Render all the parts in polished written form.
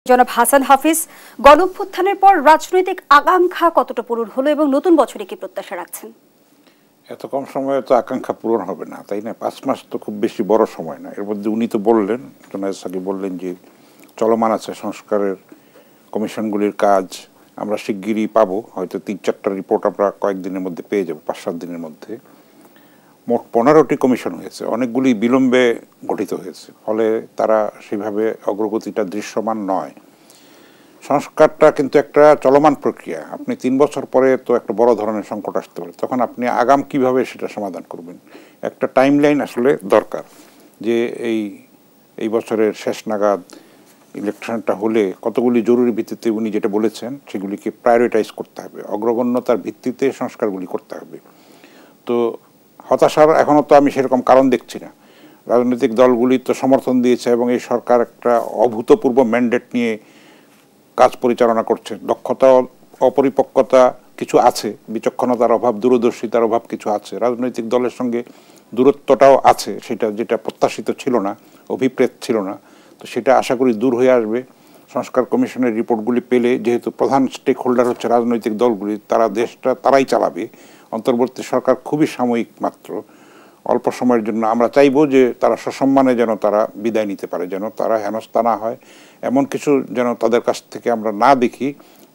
জনাব হাসান হাফিজ, গণঅভ্যুত্থানের পর রাজনৈতিক আকাঙ্ক্ষা কতটা পূরণ হলো এবং নতুন বছরে কি প্রত্যাশা রাখছেন? এত কম সময়ে তো আকাঙ্ক্ষা পূরণ হবে না, তাই না? 5 মাস তো খুব বেশি বড় সময় না। এর মধ্যে উনি তো বললেন, জনায়েদ সাকিব বললেন যে চলমান আছে সংস্কারের কমিশনগুলির কাজ, আমরা শিগগিরই পাবো, হয়তো 3-4টা রিপোর্ট আমরা কয়েকদিনের মধ্যে পেয়ে যাবো, 5-7 দিনের মধ্যে। মোট 15টি কমিশন হয়েছে, অনেকগুলি বিলম্বে গঠিত হয়েছে, ফলে তারা সেভাবে অগ্রগতিটা দৃশ্যমান নয়। সংস্কারটা কিন্তু একটা চলমান প্রক্রিয়া। আপনি 3 বছর পরে তো একটা বড় ধরনের সংকট আসতে পারে, তখন আপনি আগাম কিভাবে সেটা সমাধান করবেন, একটা টাইমলাইন আসলে দরকার। যে এই বছরের শেষ নাগাদ ইলেকশনটা হলে কতগুলি জরুরি ভিত্তিতে উনি যেটা বলেছেন সেগুলিকে প্রায়োরিটাইজ করতে হবে, অগ্রগণ্যতার ভিত্তিতে সংস্কারগুলি করতে হবে। তো হতাশার এখনও তো আমি সেরকম কারণ দেখছি না। রাজনৈতিক দলগুলি তো সমর্থন দিয়েছে এবং এই সরকার একটা অভূতপূর্ব ম্যান্ডেট নিয়ে কাজ পরিচালনা করছে। দক্ষতা, অপরিপক্কতা কিছু আছে, বিচক্ষণতার অভাব, দূরদর্শিতার অভাব কিছু আছে, রাজনৈতিক দলের সঙ্গে দূরত্বটাও আছে, সেটা যেটা প্রত্যাশিত ছিল না, অভিপ্রেত ছিল না। তো সেটা আশা করি দূর হয়ে আসবে সংস্কার কমিশনের রিপোর্টগুলি পেলে। যেহেতু প্রধান স্টেক হোল্ডার হচ্ছে রাজনৈতিক দলগুলি, তারা দেশটা তারাই চালাবে। অন্তর্বর্তী সরকার খুবই সাময়িক মাত্র, অল্প সময়ের জন্য। আমরা চাইবো যে তারা সসম্মানে যেন তারা বিদায় নিতে পারে, যেন তারা হেনস্থা না হয়, এমন কিছু যেন তাদের কাছ থেকে আমরা না দেখি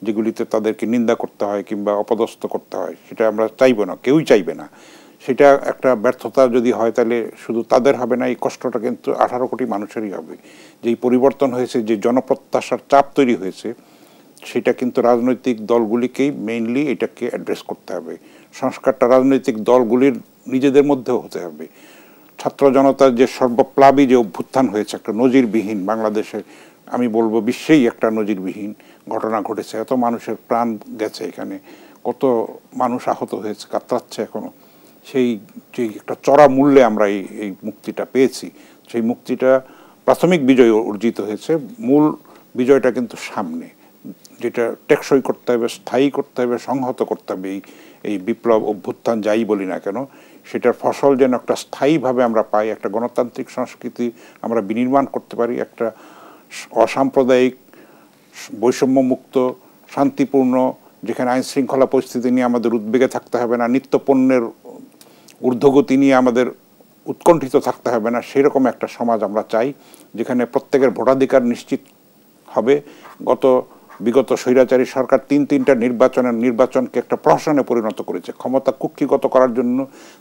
যেগুলিতে তাদেরকে নিন্দা করতে হয় কিংবা অপদস্থ করতে হয়। সেটা আমরা চাইবো না, কেউই চাইবে না। সেটা একটা ব্যর্থতা যদি হয় তাহলে শুধু তাদের হবে না, এই কষ্টটা কিন্তু 18 কোটি মানুষেরই হবে। যেই পরিবর্তন হয়েছে, যে জনপ্রত্যাশার চাপ তৈরি হয়েছে, সেটা কিন্তু রাজনৈতিক দলগুলিকেই মেইনলি এটাকে অ্যাড্রেস করতে হবে। সংস্কারটা রাজনৈতিক দলগুলির নিজেদের মধ্যেও হতে হবে। ছাত্র জনতার যে সর্বপ্লাবী যে অভ্যুত্থান হয়েছে, একটা নজিরবিহীন, বাংলাদেশের, আমি বলবো বিশ্বেই একটা নজিরবিহীন ঘটনা ঘটেছে। এত মানুষের প্রাণ গেছে এখানে, কত মানুষ আহত হয়েছে, কাতরাচ্ছে এখনো। সেই যে একটা চড়া মূল্যে আমরা এই মুক্তিটা পেয়েছি, সেই মুক্তিটা প্রাথমিক বিজয় অর্জিত হয়েছে। মূল বিজয়টা কিন্তু সামনে, যেটা টেকসই করতে হবে, স্থায়ী করতে হবে, সংহত করতে হবে। এই বিপ্লব অভ্যুত্থান যাই বলি না কেন, সেটার ফসল যেন একটা স্থায়ীভাবে আমরা পাই, একটা গণতান্ত্রিক সংস্কৃতি আমরা বিনির্মাণ করতে পারি, একটা অসাম্প্রদায়িক, বৈষম্যমুক্ত, শান্তিপূর্ণ, যেখানে আইন শৃঙ্খলা পরিস্থিতি নিয়ে আমাদের উদ্বেগে থাকতে হবে না, নিত্যপণ্যের ঊর্ধ্বগতি নিয়ে আমাদের উৎকণ্ঠিত থাকতে হবে না, সেরকম একটা সমাজ আমরা চাই, যেখানে প্রত্যেকের ভোটাধিকার নিশ্চিত হবে। বিগত স্বৈরাচারী সরকার 3-3টা নির্বাচনকে একটা প্রহসনে পরিণত করেছে, ক্ষমতা কুক্ষিগত করার জন্য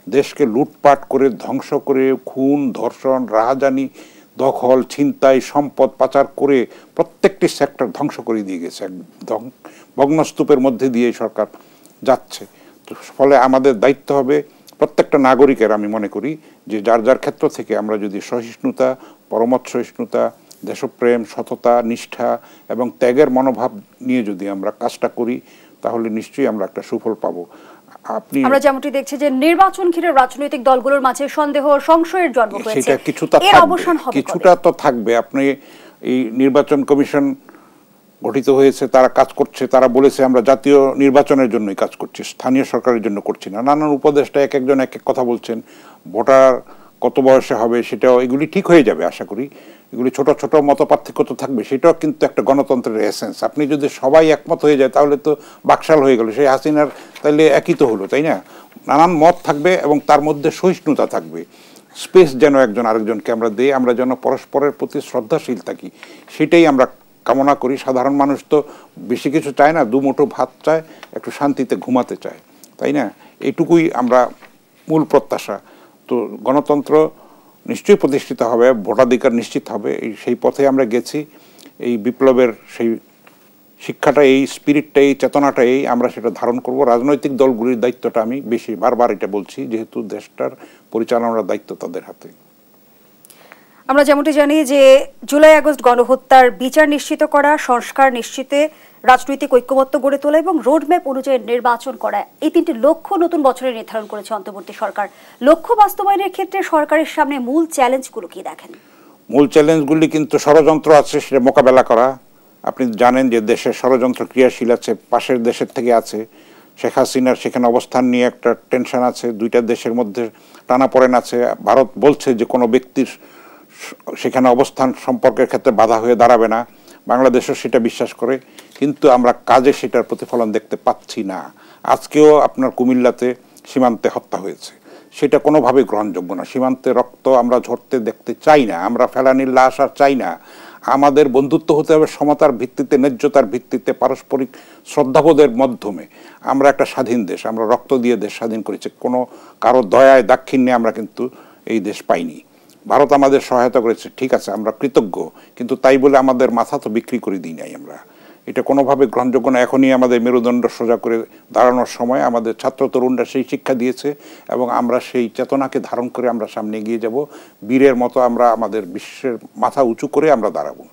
দেশকে লুটপাট করে, ধ্বংস করে, খুন, ধর্ষণ, রাহাজানি, দখল, ছিনতাই, সম্পদ পাচার করে প্রত্যেকটি সেক্টর ধ্বংস করে দিয়ে গেছে। ভগ্নস্তূপের মধ্যে দিয়ে সরকার যাচ্ছে। তো ফলে আমাদের দায়িত্ব হবে প্রত্যেকটা নাগরিকের, আমি মনে করি যে যার যার ক্ষেত্র থেকে আমরা যদি সহিষ্ণুতা, পরমত সহিষ্ণুতা, দেশপ্রেম, সততা, নিষ্ঠা এবং ত্যাগের মনোভাব নিয়ে যদি আমরা কাজটা করি, তাহলে নিশ্চয়ই আমরা একটা সুফল পাবো। আমরা যেমনটি দেখছি যে নির্বাচন ঘিরে রাজনৈতিক দলগুলোর মাঝে সন্দেহ, সংশয়ের জন্ম হয়েছে, সেটা কিছুটা তো থাকবে। আপনি এই নির্বাচন কমিশন গঠিত হয়েছে, তারা কাজ করছে, তারা বলেছে আমরা জাতীয় নির্বাচনের জন্যই কাজ করছি, স্থানীয় সরকারের জন্য করছি না। নানান উপদেষ্টা এক একজন এক এক কথা বলছেন। ভোটার কত বয়সে হবে সেটাও, এগুলি ঠিক হয়ে যাবে আশা করি। এগুলি ছোট ছোট মত পার্থক্য তো থাকবে, সেটাও কিন্তু একটা গণতন্ত্রের এসেন্স। আপনি যদি সবাই একমত হয়ে যায় তাহলে তো বাকশাল হয়ে গেল, সেই হাসিনার তাইলে একই তো হলো, তাই না? নানান মত থাকবে এবং তার মধ্যে সহিষ্ণুতা থাকবে। স্পেস যেন একজন আরেকজনকে আমরা দিই, আমরা যেন পরস্পরের প্রতি শ্রদ্ধাশীল থাকি, সেটাই আমরা কামনা করি। সাধারণ মানুষ তো বেশি কিছু চায় না, দুমুঠো ভাত চায়, একটু শান্তিতে ঘুমাতে চায়, তাই না? এটুকুই আমরা মূল প্রত্যাশা। তো গণতন্ত্র নিশ্চয়ই প্রতিষ্ঠিত হবে, ভোটাধিকার নিশ্চিত হবে, সেই পথে আমরা গেছি। এই বিপ্লবের সেই শিক্ষাটা, এই স্পিরিটটা, এই চেতনাটা, আমরা সেটা ধারণ করব। রাজনৈতিক দলগুলির দায়িত্বটা, আমি বেশি বারবার এটা বলছি, যেহেতু দেশটার পরিচালনার দায়িত্ব তাদের হাতে। আমরা যেমনটি জানি যে জুলাই আগস্ট গণহত্যার বিচার নিশ্চিত করা, সংস্কার নিশ্চিতে রাজনৈতিক ঐক্যমত্য গড়ে তোলা এবং রোডম্যাপ অনুযায়ী নির্বাচন করা, এই 3টি লক্ষ্য নতুন বছরে নির্ধারণ করেছে অন্তর্বর্তী সরকার। লক্ষ্য বাস্তবায়নের ক্ষেত্রে সরকারের সামনে মূল চ্যালেঞ্জগুলো কি দেখেন? মূল চ্যালেঞ্জগুলি কিন্তু ষড়যন্ত্র আছে, সেটা মোকাবেলা করা। আপনি জানেন যে দেশের ষড়যন্ত্র ক্রিয়াশীল আছে, পাশের দেশের থেকে আছে। শেখ হাসিনার সেখানে অবস্থান নিয়ে একটা টেনশন আছে, দুইটা দেশের মধ্যে টানাপোড়েন আছে। ভারত বলছে যে কোনো ব্যক্তির সেখানে অবস্থান সম্পর্কের ক্ষেত্রে বাধা হয়ে দাঁড়াবে না। বাংলাদেশও সেটা বিশ্বাস করে, কিন্তু আমরা কাজে সেটার প্রতিফলন দেখতে পাচ্ছি না। আজকেও আপনার কুমিল্লাতে সীমান্তে হত্যা হয়েছে, সেটা কোনোভাবেই গ্রহণযোগ্য না। সীমান্তে রক্ত আমরা ঝরতে দেখতে চাই না, আমরা ফেলানির লাশ আর চাই না। আমাদের বন্ধুত্ব হতে হবে সমতার ভিত্তিতে, ন্যায্যতার ভিত্তিতে, পারস্পরিক শ্রদ্ধাবোধের মাধ্যমে। আমরা একটা স্বাধীন দেশ, আমরা রক্ত দিয়ে দেশ স্বাধীন করেছি, কোনো কারো দয়ায় দাক্ষিণ্যে আমরা কিন্তু এই দেশ পাইনি। ভারত আমাদের সহায়তা করেছে, ঠিক আছে, আমরা কৃতজ্ঞ, কিন্তু তাই বলে আমাদের মাথা তো বিক্রি করে দিই নাই আমরা। এটা কোনোভাবে গ্রহণযোগ্য না। এখনই আমাদের মেরুদণ্ড সোজা করে দাঁড়ানোর সময়। আমাদের ছাত্র তরুণরা সেই শিক্ষা দিয়েছে এবং আমরা সেই চেতনাকে ধারণ করে আমরা সামনে এগিয়ে যাব। বীরের মতো আমরা আমাদের বিশ্বের মাথা উঁচু করে আমরা দাঁড়াবো।